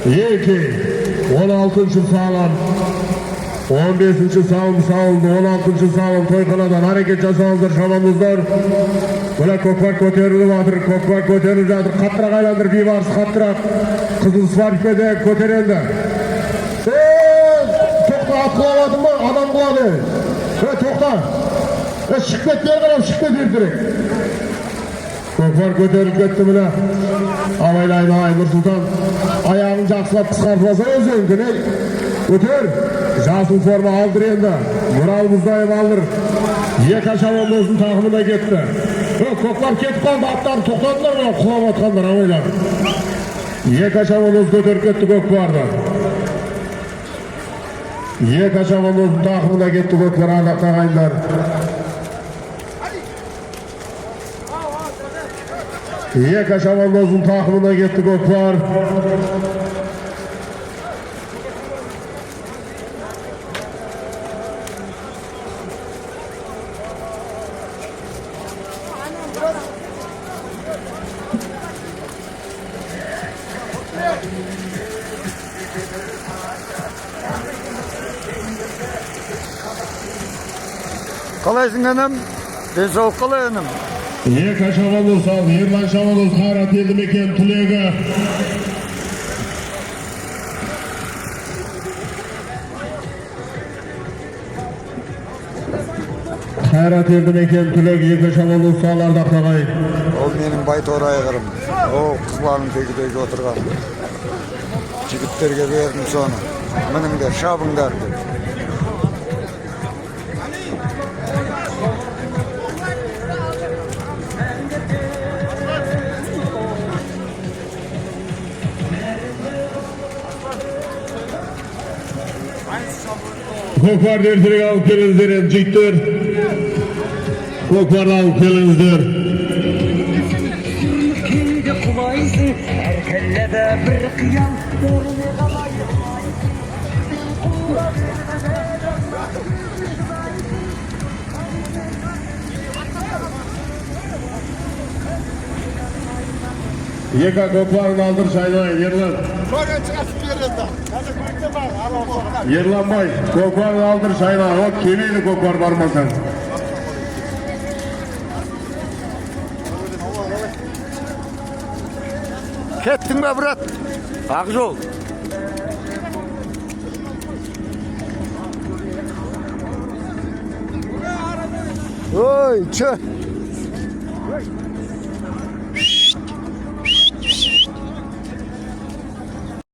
2, 16. salım, 15. salım salındı, 16. salım Toykana'dan hareket жасаңыздар шамаңыздар. Böyle көкпар көтеріліп жатыр, көкпар көтеріліп жатыр. Қаттырақ айландар, бейбарыс қаттырақ. Қызыл сварпикеде көтерілді. Тоқта, ат құлавадың ба? Адам құлады. Тоқта. Шығып кет, бер қарап, шығып кет ертерек. Көкпар көтеріліп кетті міне. Абайлайын ағай Нұрсұлтан. Аяғын жақсылап қысқартпаса өзің, көтер. Жасыл форма алдыр енді. Мұрал Мұздайым алдыр. Екі шабандоздың тақымына кетті. Көкпар кетіп қалды, аттарын тоқтадылар ма? Құлап атқандар абайлар. Екі шабандоз көтеріп кетті көкпарды. Екі шабандоздың тақымына кетті көкпар, ардақты ағайындар. Екі шабандоздың тақымына кетті көкпар. Қалайсың әнім? Денсаулық қалай әнім? Екі шабандоз салды, Ерлан шабандоз Қайрат елді мекен түлегі. Қайрат елді мекен түлегі, екі шабандоз салды ардақтағы ағайын. Ол менің Байторы айғырым. О, қызларының тегідегі отырған. Жігіттерге бердім соны. Мініңдер, шабыңдар деп. Көкпарды ертерек алып келіңіздер, жігіттер. Көкпарды алып келіңіздер. Екі көкпарын алдыр шайнайын, Ерлан. Ерлан бай, көкпарын алдыр шайнайын, о кемейлі көкпар бармасаң. Кеттің бе, брат? Ақ жол. Ой, че?